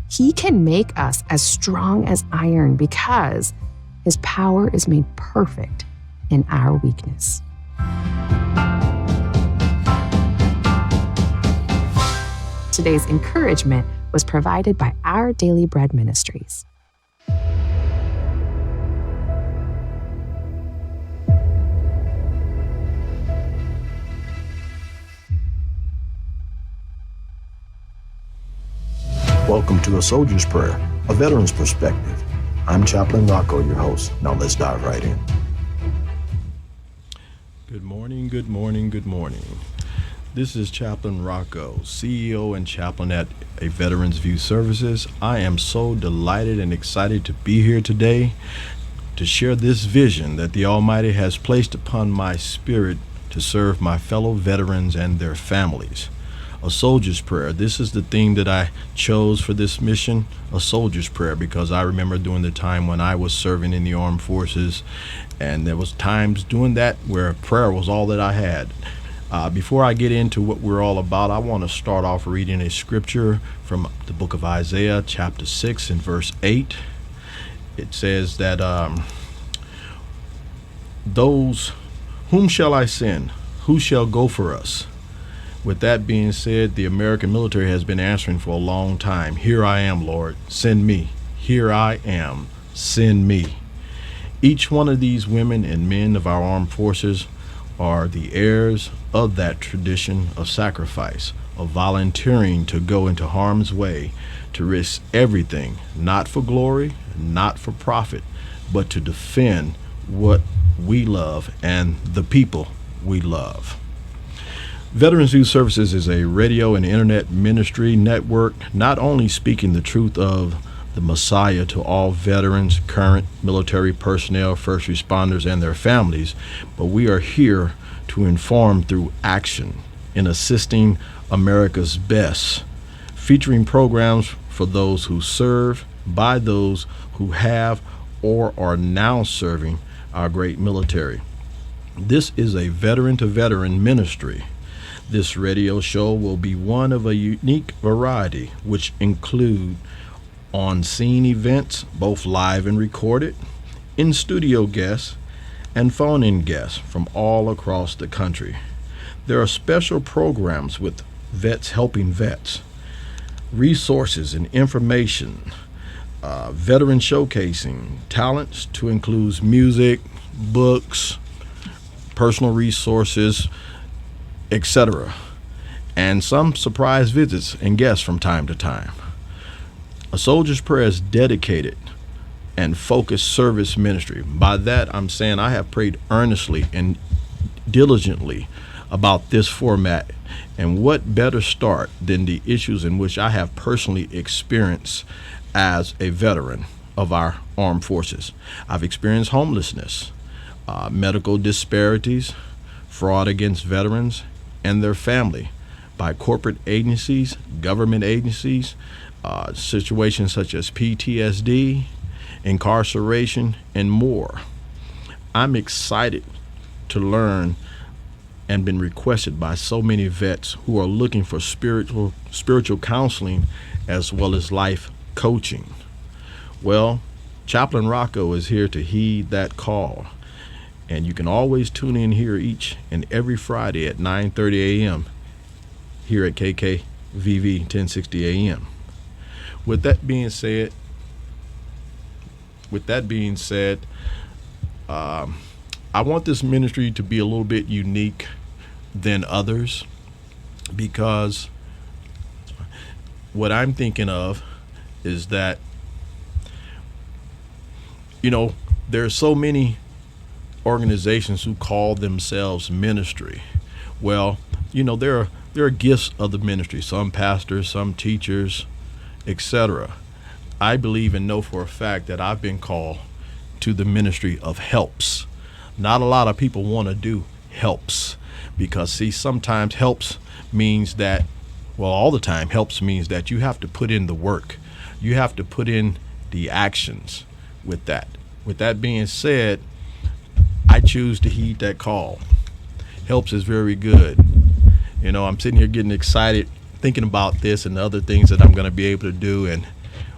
He can make us as strong as iron because his power is made perfect in our weakness. Today's encouragement was provided by Our Daily Bread Ministries. Welcome to A Soldier's Prayer, a veteran's perspective. I'm Chaplain Rocco, your host. Now let's dive right in. Good morning, good morning, good morning. This is Chaplain Rocco, CEO and chaplain at A Veterans View Services. I am so delighted and excited to be here today to share this vision that the Almighty has placed upon my spirit to serve my fellow veterans and their families. A soldier's prayer. This is the theme that I chose for this mission, a soldier's prayer, because I remember during the time when I was serving in the armed forces, and there was times doing that where prayer was all that I had. Before I get into what we're all about, I want to start off reading a scripture from the book of Isaiah, chapter 6 and verse 8. It says that, those, whom shall I send? Who shall go for us? With that being said, the American military has been answering for a long time. Here I am, Lord, send me. Here I am, send me. Each one of these women and men of our armed forces are the heirs of that tradition of sacrifice, of volunteering to go into harm's way, to risk everything, not for glory, not for profit, but to defend what we love and the people we love. Veterans View Services is a radio and internet ministry network, not only speaking the truth of the Messiah to all veterans, current military personnel, first responders, and their families, but we are here to inform through action in assisting America's best, featuring programs for those who serve, by those who have or are now serving our great military. This is a veteran-to-veteran ministry. This radio show will be one of a unique variety, which include on-scene events, both live and recorded, in-studio guests, and phone-in guests from all across the country. There are special programs with vets helping vets, resources and information, veteran showcasing, talents to include music, books, personal resources, etc., and some surprise visits and guests from time to time. A Soldier's Prayer is dedicated and focused service ministry. By that, I'm saying I have prayed earnestly and diligently about this format, and what better start than the issues in which I have personally experienced as a veteran of our armed forces. I've experienced homelessness, medical disparities, fraud against veterans and their family by corporate agencies, government agencies, situations such as PTSD, incarceration, and more. I'm excited to learn and been requested by so many vets who are looking for spiritual counseling as well as life coaching. Well, Chaplain Rocco is here to heed that call. And you can always tune in here each and every Friday at 9:30 a.m. here at KKVV 1060 a.m. With that being said, I want this ministry to be a little bit unique than others, because what I'm thinking of is that, there's so many organizations who call themselves ministry. Well, there are gifts of the ministry, some pastors, some teachers, etc. I believe and know for a fact that I've been called to the ministry of helps. Not a lot of people want to do helps, because sometimes helps means that, all the time helps means that you have to put in the work. You have to put in the actions with that. With that being said, I choose to heed that call. Helps is very good. I'm sitting here getting excited thinking about this and the other things that I'm going to be able to do, and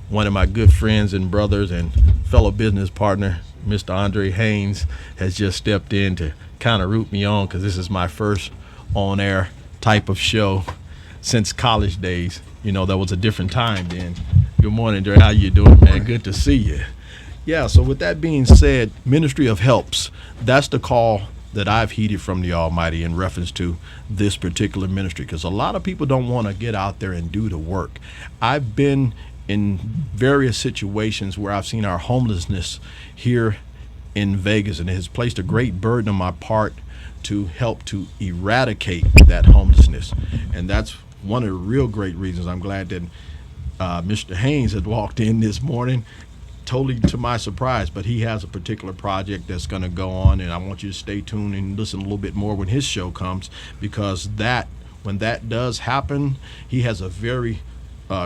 one of my good friends and brothers and fellow business partner, Mr. Andre Haynes, has just stepped in to kind of root me on, because this is my first on-air type of show since college days. You know, that was a different time then. Good morning, Dre. How you doing, man? Good to see you. Yeah, so with that being said, Ministry of Helps, that's the call that I've heeded from the Almighty in reference to this particular ministry, because a lot of people don't want to get out there and do the work. I've been in various situations where I've seen our homelessness here in Vegas, and it has placed a great burden on my part to help to eradicate that homelessness. And that's one of the real great reasons I'm glad that Mr. Haynes had walked in this morning, totally to my surprise, but he has a particular project that's going to go on, and I want you to stay tuned and listen a little bit more when his show comes, because when that does happen, he has a very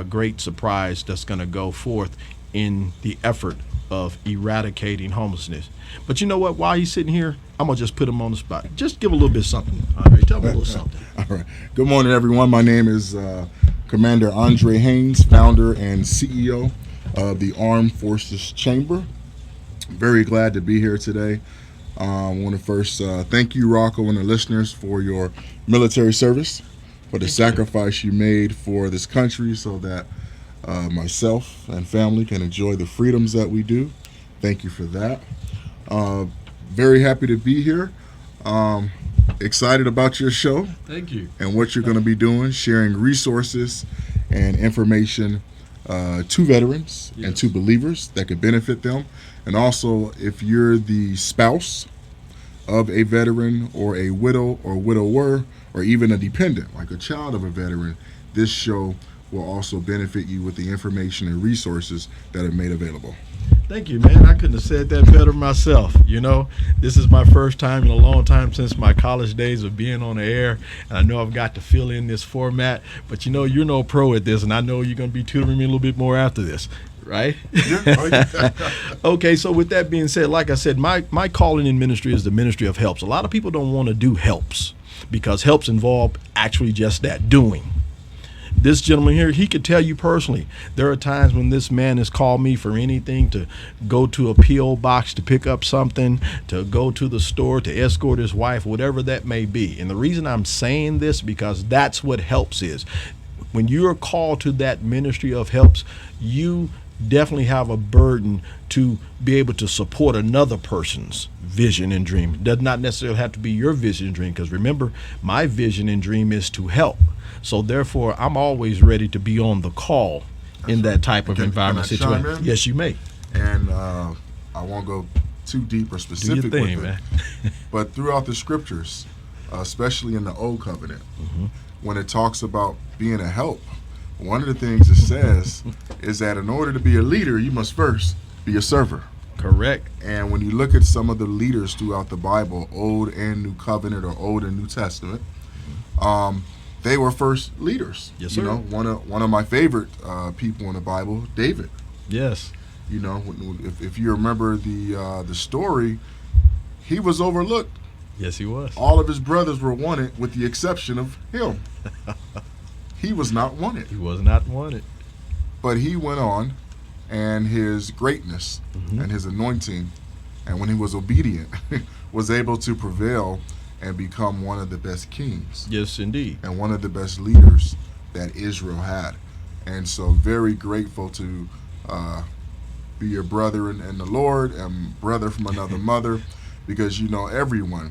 great surprise that's going to go forth in the effort of eradicating homelessness. But you know what? While he's sitting here, I'm going to just put him on the spot. Just give a little bit of something, Andre. Tell me a little something. All right. Good morning, everyone. My name is Commander Andre Haynes, founder and CEO of the Armed Forces Chamber. Very glad to be here today. I want to first thank you, Rocco, and the listeners for your military service, for the sacrifice you made for this country so that myself and family can enjoy the freedoms that we do. Thank you for that. Very happy to be here. Excited about your show. Thank you. And what you're going to be doing, sharing resources and information to veterans and to believers that could benefit them. And also, if you're the spouse of a veteran or a widow or widower or even a dependent, like a child of a veteran, this show will also benefit you with the information and resources that are made available. Thank you, man. I couldn't have said that better myself. You know, this is my first time in a long time since my college days of being on the air, and I know I've got to fill in this format, but you know, you're no pro at this, and I know you're going to be tutoring me a little bit more after this, right? Okay, so with that being said, like I said, my calling in ministry is the ministry of helps. A lot of people don't want to do helps because helps involve actually just that, doing. This gentleman here, he could tell you personally, there are times when this man has called me for anything, to go to a P.O. box to pick up something, to go to the store, to escort his wife, whatever that may be. And the reason I'm saying this, because that's what helps is. When you're called to that ministry of helps, you definitely have a burden to be able to support another person's vision and dream. It does not necessarily have to be your vision and dream, because remember, my vision and dream is to help. So therefore, I'm always ready to be on the call in that type of environment situation. Yes, you may. And I won't go too deep or specific with it, man. But throughout the scriptures, especially in the Old Covenant, when it talks about being a help, one of the things it says is that in order to be a leader, you must first be a server. Correct. And when you look at some of the leaders throughout the Bible, Old and New Covenant or Old and New Testament, they were first leaders. Yes, sir. You know, one of my favorite people in the Bible, David. Yes. You know, if you remember the story, he was overlooked. Yes, he was. All of his brothers were wanted, with the exception of him. He was not wanted. He was not wanted. But he went on, and his greatness and his anointing, and when he was obedient, was able to prevail and become one of the best kings. Yes, indeed. And one of the best leaders that Israel had. And so very grateful to be your brother in the Lord and brother from another mother, because you know, everyone,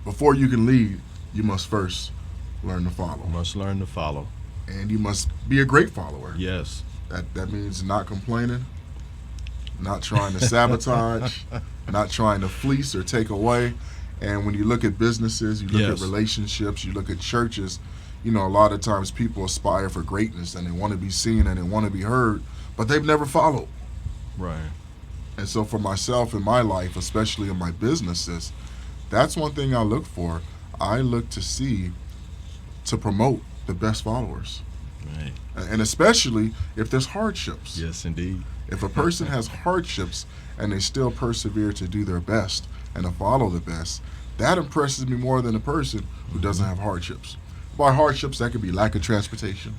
before you can lead, you must first learn to follow. You must learn to follow. And you must be a great follower. Yes. That means not complaining, not trying to sabotage, not trying to fleece or take away. And when you look at businesses, you look at relationships, you look at churches, you know, a lot of times people aspire for greatness and they want to be seen and they want to be heard, but they've never followed. Right. And so for myself in my life, especially in my businesses, that's one thing I look for. I look to promote the best followers. Right. And especially if there's hardships. Yes, indeed. If a person has hardships and they still persevere to do their best and to follow the best, that impresses me more than a person who doesn't have hardships. By hardships, that could be lack of transportation,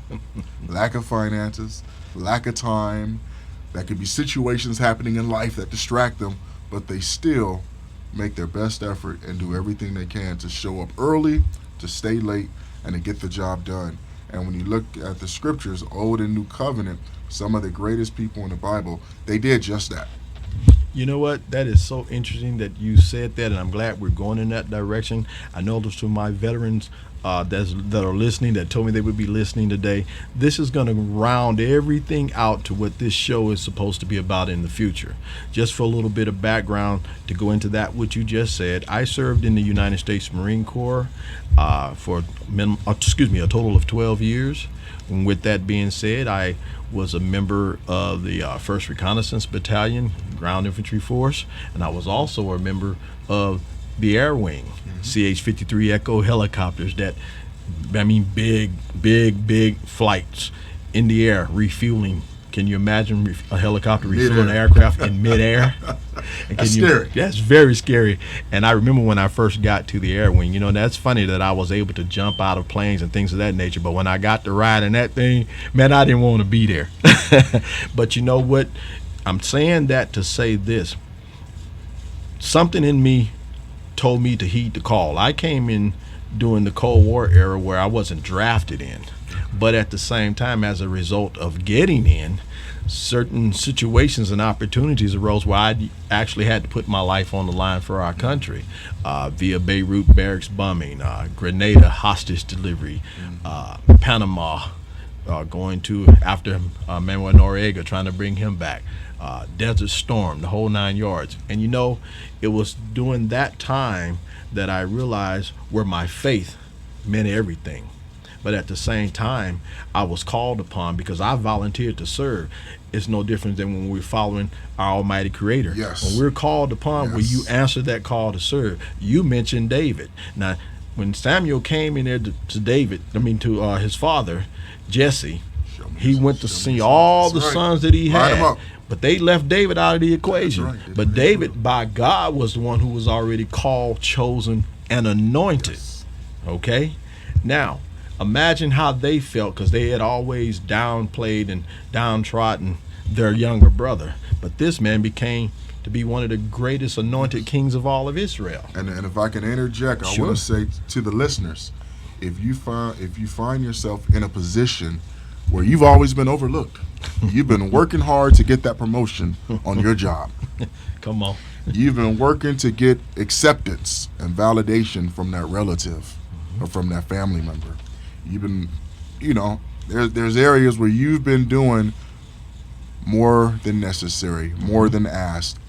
lack of finances, lack of time. That could be situations happening in life that distract them, but they still make their best effort and do everything they can to show up early, to stay late, and to get the job done. And when you look at the scriptures, Old and New Covenant, some of the greatest people in the Bible, they did just that. You know what? That is so interesting that you said that, and I'm glad we're going in that direction. I know those to my veterans that are listening, that told me they would be listening today. This is going to round everything out to what this show is supposed to be about in the future. Just for a little bit of background to go into that, what you just said, I served in the United States Marine Corps for a total of 12 years. And with that being said, I was a member of the 1st Reconnaissance Battalion, Ground Infantry Force, and I was also a member of the Air Wing, CH-53 Echo helicopters big flights in the air, refueling. Can you imagine a helicopter refueling an aircraft in midair? That's scary. That's very scary. And I remember when I first got to the Air Wing, that's funny that I was able to jump out of planes and things of that nature. But when I got to ride in that thing, man, I didn't want to be there. But you know what? I'm saying that to say this. Something in me told me to heed the call. I came in during the Cold War era where I wasn't drafted in. But at the same time, as a result of getting in, certain situations and opportunities arose where I actually had to put my life on the line for our country, via Beirut barracks bombing, Grenada hostage delivery, Panama, going to after Manuel Noriega, trying to bring him back, Desert Storm, the whole 9 yards. And it was during that time that I realized where my faith meant everything. But at the same time, I was called upon because I volunteered to serve. It's no different than when we're following our Almighty Creator. Yes. When we're called upon, when you answer that call to serve. You mentioned David. Now, when Samuel came in there to his father, Jesse, he went to see all the sons that he had. But they left David out of the equation. Right. But David, by God, was the one who was already called, chosen, and anointed. Yes. Okay? Now, imagine how they felt, because they had always downplayed and downtrodden their younger brother. But this man became to be one of the greatest anointed kings of all of Israel. And if I can interject, I want to say to the listeners, if you find yourself in a position where you've always been overlooked, you've been working hard to get that promotion on your job. Come on. You've been working to get acceptance and validation from that relative or from that family member. You've been, there's areas where you've been doing more than necessary, more than asked,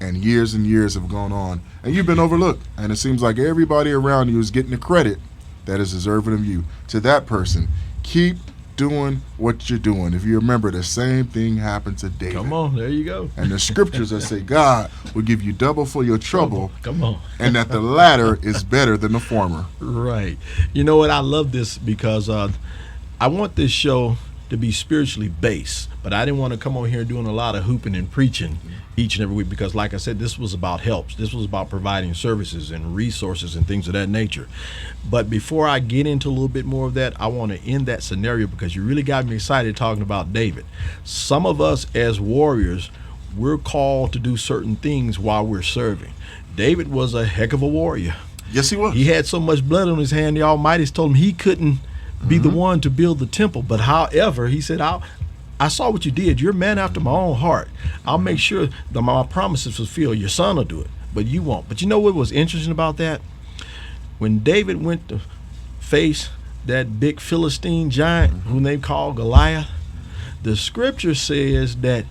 and years have gone on, and you've been overlooked. And it seems like everybody around you is getting the credit that is deserving of you. To that person, keep doing what you're doing. If you remember, the same thing happened to David. Come on, there you go. And the scriptures that say God will give you double for your trouble. Come on. And that the latter is better than the former. Right. You know what? I love this because I want this show to be spiritually based, but I didn't want to come on here doing a lot of hooping and preaching each and every week because, like I said, this was about helps. This was about providing services and resources and things of that nature. But before I get into a little bit more of that, I want to end that scenario because you really got me excited talking about David. Some of us as warriors, we're called to do certain things while we're serving. David was a heck of a warrior. Yes, he was. He had so much blood on his hand, the Almighty's told him he couldn't be the one to build the temple. But however, he said, I saw what you did. You're a man after my own heart. I'll make sure that my promises fulfilled. Your son will do it, but you won't. But you know what was interesting about that? When David went to face that big Philistine giant whom they call Goliath, the scripture says that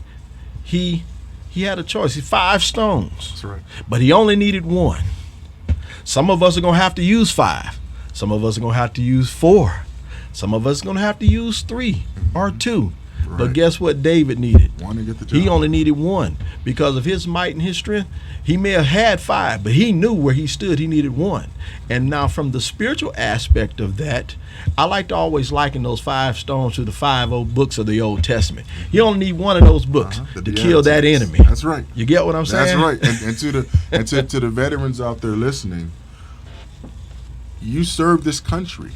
he had a choice. He 5 stones. That's right. But he only needed 1. Some of us are going to have to use 5. Some of us are going to have to use 4. Some of us are going to have to use 3 or 2. Right. But guess what David needed? 1 to get the job. He only needed 1 because of his might and his strength. He may have had 5, but he knew where he stood. He needed 1. And now from the spiritual aspect of that, I like to always liken those 5 stones to the 5 old books of the Old Testament. You only need 1 of those books to kill that enemy. That's right. You get what I'm saying? That's right. And to the veterans out there listening, you serve this country,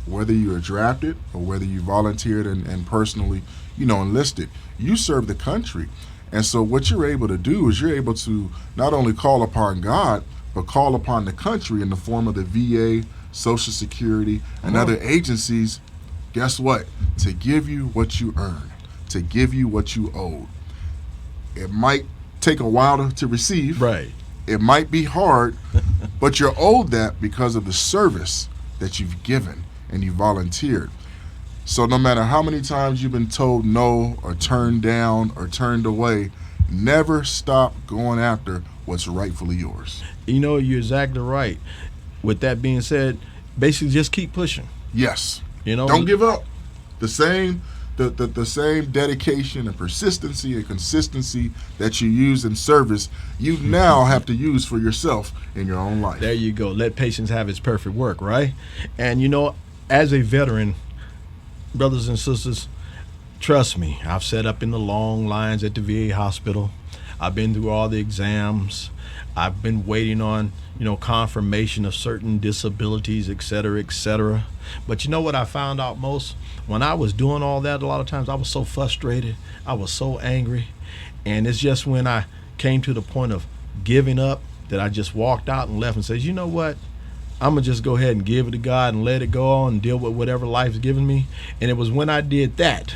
whether you were drafted or whether you volunteered and personally, enlisted. You serve the country. And so what you're able to do is you're able to not only call upon God, but call upon the country in the form of the VA, Social Security, and other agencies. Guess what? To give you what you earn, to give you what you owe. It might take a while to receive. Right. It might be hard, but you're owed that because of the service that you've given and you volunteered. So no matter how many times you've been told no or turned down or turned away, never stop going after what's rightfully yours. You're exactly right. With that being said, basically just keep pushing. Yes. Don't give up. The same dedication and persistency and consistency that you use in service, you now have to use for yourself in your own life. There you go. Let patience have its perfect work, right? And as a veteran, brothers and sisters, trust me, I've sat up in the long lines at the VA hospital. I've been through all the exams. I've been waiting on, confirmation of certain disabilities, et cetera, et cetera. But you know what I found out most? When I was doing all that, a lot of times I was so frustrated. I was so angry. And it's just when I came to the point of giving up that I just walked out and left and said, you know what? I'm going to just go ahead and give it to God and let it go on and deal with whatever life's given me. And it was when I did that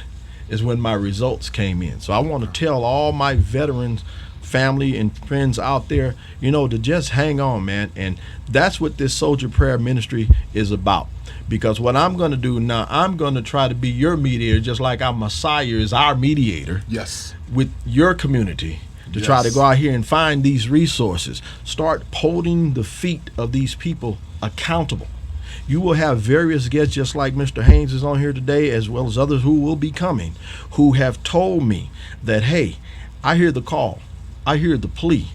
is when my results came in. So I want to tell all my veterans, family and friends out there, to just hang on, man. And that's what this Soldier Prayer Ministry is about. Because what I'm going to do now, I'm going to try to be your mediator, just like our Messiah is our mediator. Yes. With your community. To try to go out here and find these resources. Start holding the feet of these people accountable. You will have various guests, just like Mr. Haynes is on here today, as well as others who will be coming, who have told me that, hey, I hear the call. I hear the plea.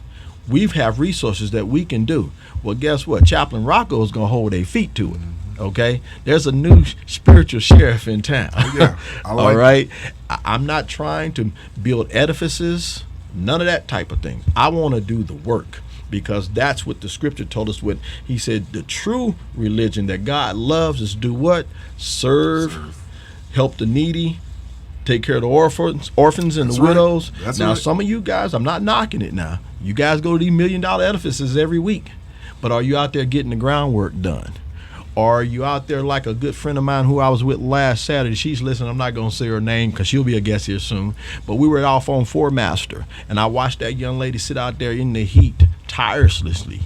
We have resources that we can do. Well, guess what? Chaplain Rocco is going to hold their feet to it. Okay? There's a new spiritual sheriff in town. Oh, yeah. All right? I'm not trying to build edifices. None of that type of thing. I want to do the work because that's what the scripture told us when he said the true religion that God loves is do what? Serve. Help the needy, take care of the orphans and the widows. Now, some of you guys, I'm not knocking it now. You guys go to these $1 million edifices every week, but are you out there getting the groundwork done? Or are you out there like a good friend of mine who I was with last Saturday? She's listening. I'm not going to say her name because she'll be a guest here soon. But we were off on Fort Master, and I watched that young lady sit out there in the heat tirelessly,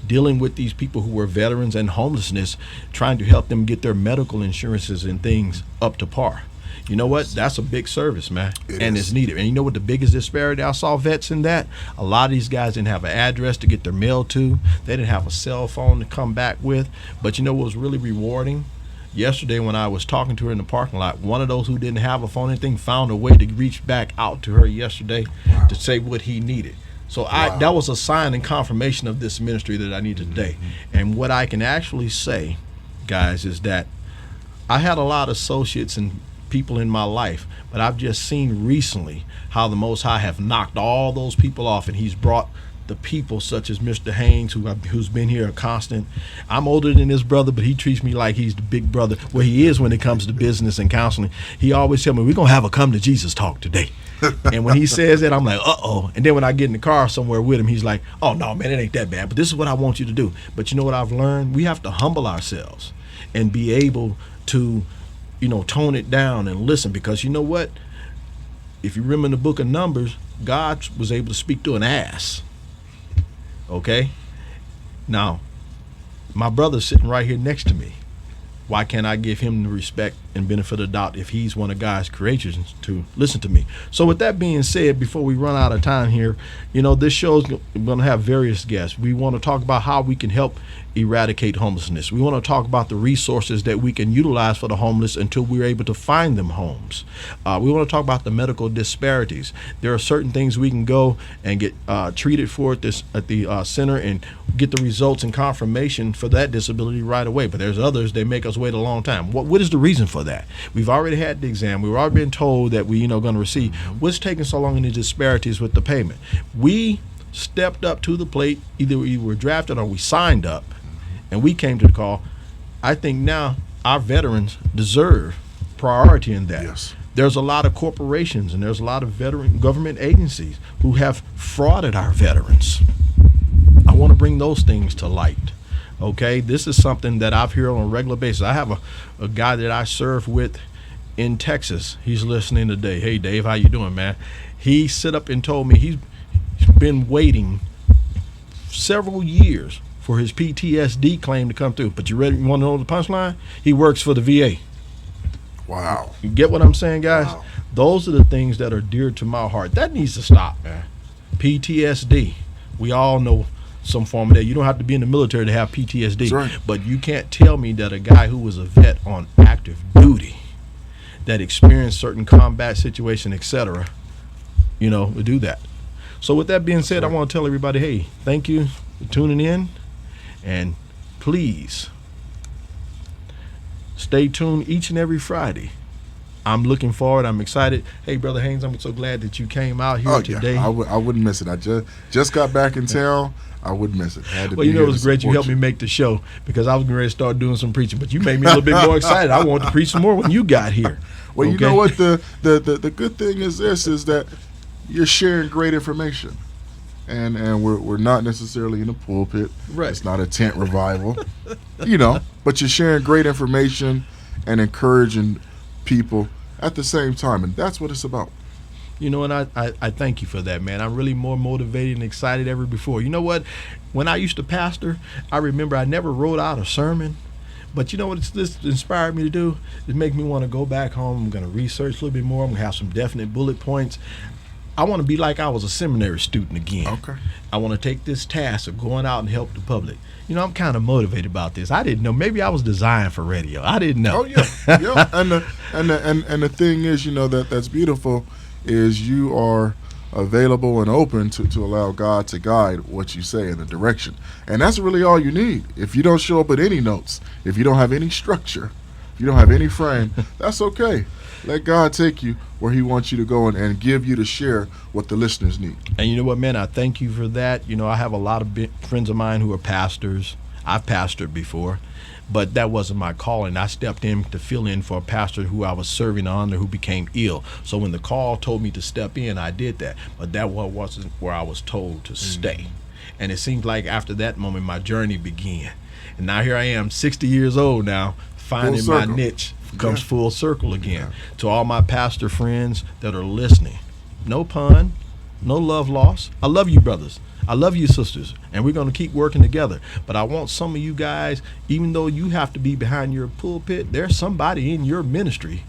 dealing with these people who were veterans and homelessness, trying to help them get their medical insurances and things up to par. You know what? That's a big service, man. It's needed. And you know what the biggest disparity I saw vets in that? A lot of these guys didn't have an address to get their mail to. They didn't have a cell phone to come back with. But you know what was really rewarding? Yesterday when I was talking to her in the parking lot, one of those who didn't have a phone or anything found a way to reach back out to her yesterday to say what he needed. So that was a sign and confirmation of this ministry that I need today. And what I can actually say, guys, is that I had a lot of associates and people in my life, but I've just seen recently how the Most High have knocked all those people off, and he's brought the people such as Mr. Haynes, who's been here a constant. I'm older than this brother, but he treats me like he's the big brother. Well, he is when it comes to business and counseling. He always tells me, we're going to have a come to Jesus talk today. And when he says that, I'm like, uh-oh. And then when I get in the car somewhere with him, he's like, oh, no, man, it ain't that bad, but this is what I want you to do. But you know what I've learned? We have to humble ourselves and be able to tone it down and listen, because you know what? If you remember in the book of Numbers, God was able to speak to an ass. Okay? Now, my brother's sitting right here next to me. Why can't I give him the respect and benefit of the doubt if he's one of God's creations to listen to me? So with that being said, before we run out of time here, this show's going to have various guests. We want to talk about how we can help eradicate homelessness. We want to talk about the resources that we can utilize for the homeless until we're able to find them homes. We want to talk about the medical disparities. There are certain things we can go and get treated for at the center and get the results and confirmation for that disability right away. But there's others that make us wait a long time. What is the reason for that? We've already had the exam. We've already been told that we going to receive. What's taking so long in the disparities with the payment? We stepped up to the plate. Either we were drafted or we signed up, and we came to the call. I think now our veterans deserve priority in that. Yes. There's a lot of corporations and there's a lot of veteran government agencies who have frauded our veterans. I want to bring those things to light. Okay, this is something that I've heard on a regular basis. I have a guy that I serve with in Texas. He's listening today. Hey, Dave, how you doing, man? He sit up and told me he's been waiting several years for his PTSD claim to come through. But you ready? You want to know the punchline? He works for the VA. Wow. You get what I'm saying, guys? Wow. Those are the things that are dear to my heart. That needs to stop, man. PTSD. We all know some form of that. You don't have to be in the military to have PTSD. That's right. But you can't tell me that a guy who was a vet on active duty, that experienced certain combat situation, etc., would do that. So with that being said, I want to tell everybody, hey, thank you for tuning in. And please stay tuned each and every Friday. I'm looking forward. I'm excited. Hey, Brother Haynes, I'm so glad that you came out here today. Yeah. I wouldn't miss it. I just got back in town. I wouldn't miss it. Well, it was great you helped me make the show because I was getting ready to start doing some preaching, but you made me a little bit more excited. I wanted to preach some more when you got here. Well, okay? You know what? The good thing is that you're sharing great information. And we're not necessarily in a pulpit. Right. It's not a tent revival. But you're sharing great information and encouraging people at the same time, and that's what it's about. And I thank you for that, man. I'm really more motivated and excited ever before. You know what? When I used to pastor, I remember I never wrote out a sermon. But you know what this inspired me to do? It make me want to go back home. I'm going to research a little bit more. I'm going to have some definite bullet points. I want to be like I was a seminary student again. Okay. I want to take this task of going out and help the public. I'm kind of motivated about this. I didn't know. Maybe I was designed for radio. I didn't know. Oh yeah, yeah. And the thing is, that's beautiful, is you are available and open to allow God to guide what you say in the direction, and that's really all you need. If you don't show up with any notes, if you don't have any structure, if you don't have any frame, that's okay. Let God take you where he wants you to go and give you to share what the listeners need. And you know what, man? I thank you for that. I have a lot of friends of mine who are pastors. I've pastored before, but that wasn't my calling. I stepped in to fill in for a pastor who I was serving under who became ill. So when the call told me to step in, I did that. But that wasn't where I was told to stay. And it seems like after that moment, my journey began. And now here I am, 60 years old now, finding my niche. Comes full circle again. Yeah. To all my pastor friends that are listening, no pun, no love lost. I love you, brothers. I love you, sisters, and we're going to keep working together. But I want some of you guys, even though you have to be behind your pulpit, there's somebody in your ministry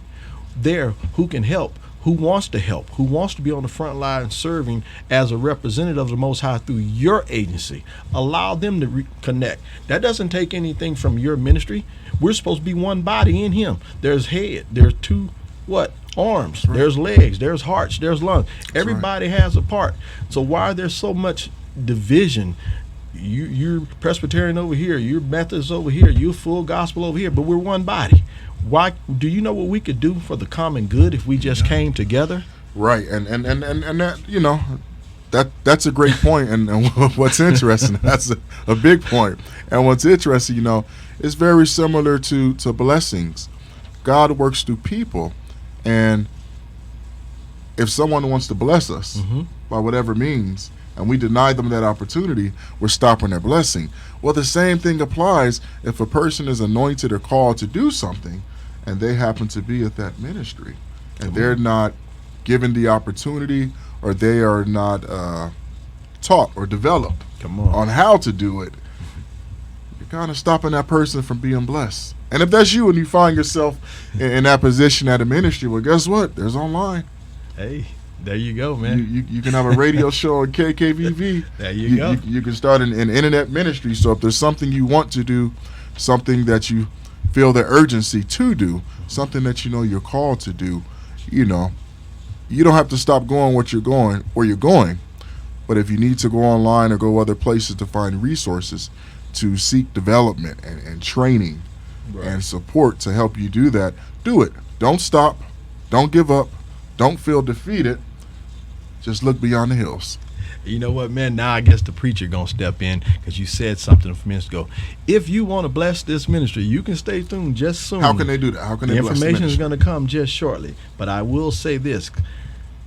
there who can help, who wants to help, who wants to be on the front line serving as a representative of the Most High through your agency. Allow them to connect. That doesn't take anything from your ministry. We're supposed to be one body in him. There's head. There's two arms. Right. There's legs. There's hearts. There's lungs. That's everybody has a part. So why there's so much division? You're Presbyterian over here. You're Methodist over here. You're full gospel over here. But we're one body. Why? Do you know what we could do for the common good if we just came together? Right. And that that's a great point. And what's interesting, that's a big point. And what's interesting, it's very similar to blessings. God works through people, and if someone wants to bless us by whatever means, and we deny them that opportunity, we're stopping their blessing. Well, the same thing applies if a person is anointed or called to do something, and they happen to be at that ministry, and they're not given the opportunity, or they are not taught or developed on how to do it. Kind of stopping that person from being blessed. And if that's you and you find yourself in that position at a ministry, well, guess what? There's online. Hey, there you go, man. You can have a radio show on KKVV. There you go. You can start an internet ministry. So if there's something you want to do, something that you feel the urgency to do, something that you're called to do, you don't have to stop going where you're going. But if you need to go online or go other places to find resources, to seek development and training and support to help you do that, do it. Don't stop. Don't give up. Don't feel defeated. Just look beyond the hills. You know what, man? Now I guess the preacher gonna step in because you said something a few minutes ago. If you want to bless this ministry, you can stay tuned just soon. How can they do that? How can they The bless the information is ministry? going to come just shortly. But I will say this,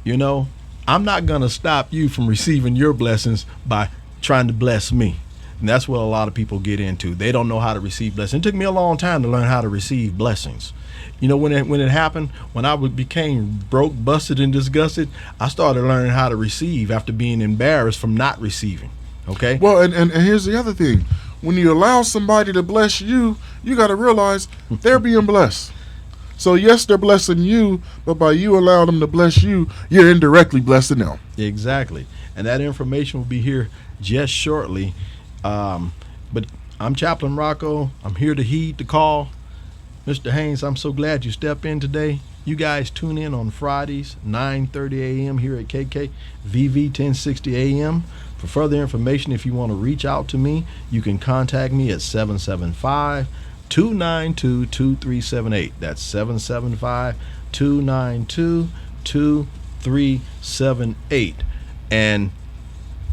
you know, I'm not going to stop you from receiving your blessings by trying to bless me. And that's what a lot of people get into. They don't know how to receive blessings. It took me a long time to learn how to receive blessings. You know, when it happened, when I became broke, busted, and disgusted, I started learning how to receive after being embarrassed from not receiving. Okay? Well, and here's the other thing. When you allow somebody to bless you, you got to realize they're being blessed. So, yes, they're blessing you, but by you allowing them to bless you, you're indirectly blessing them. Exactly. And that information will be here just shortly. But I'm Chaplain Rocco. I'm here to heed the call. Mr. Haynes, I'm so glad you stepped in today. You guys tune in on Fridays, 9:30 a.m. here at KK, VV 1060 a.m. For further information, if you want to reach out to me, you can contact me at 775-292-2378. That's 775-292-2378. And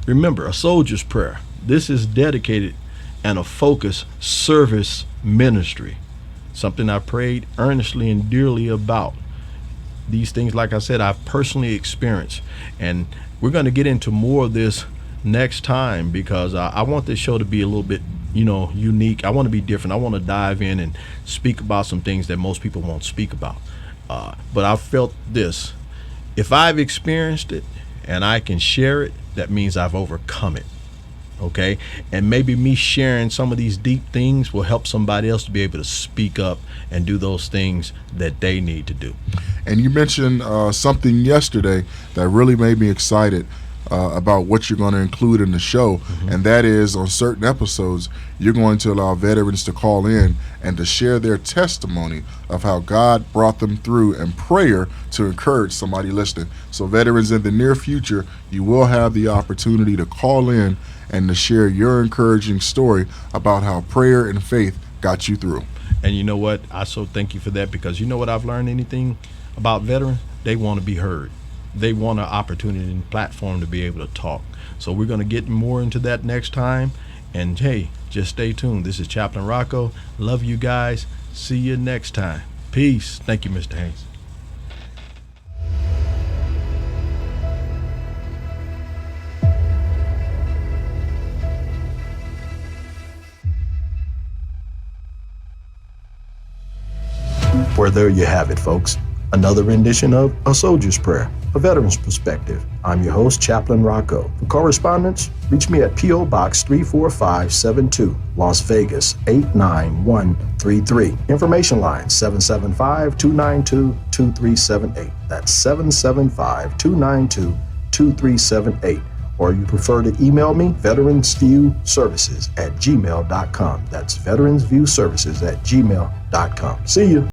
remember, a soldier's prayer. This is dedicated and a focused service ministry. Something I prayed earnestly and dearly about. These things, like I said, I've personally experienced. And we're going to get into more of this next time because I want this show to be a little bit, unique. I want to be different. I want to dive in and speak about some things that most people won't speak about. But I felt this. If I've experienced it and I can share it, that means I've overcome it. Okay, and maybe me sharing some of these deep things will help somebody else to be able to speak up and do those things that they need to do. And you mentioned something yesterday that really made me excited about what you're going to include in the show, and that is on certain episodes, you're going to allow veterans to call in and to share their testimony of how God brought them through in prayer to encourage somebody listening. So veterans, in the near future, you will have the opportunity to call in and to share your encouraging story about how prayer and faith got you through. And you know what? I so thank you for that because you know what I've learned anything about veterans? They want to be heard. They want an opportunity and platform to be able to talk. So we're going to get more into that next time. And hey, just stay tuned. This is Chaplain Rocco. Love you guys. See you next time. Peace. Thank you, Mr. Haynes. Well, there you have it, folks. Another rendition of A Soldier's Prayer, a veteran's perspective. I'm your host, Chaplain Rocco. For correspondence, reach me at P.O. Box 34572, Las Vegas 89133. Information line 775-292-2378. That's 775-292-2378. Or you prefer to email me, veteransviewservices@gmail.com. That's veteransviewservices@gmail.com. See you.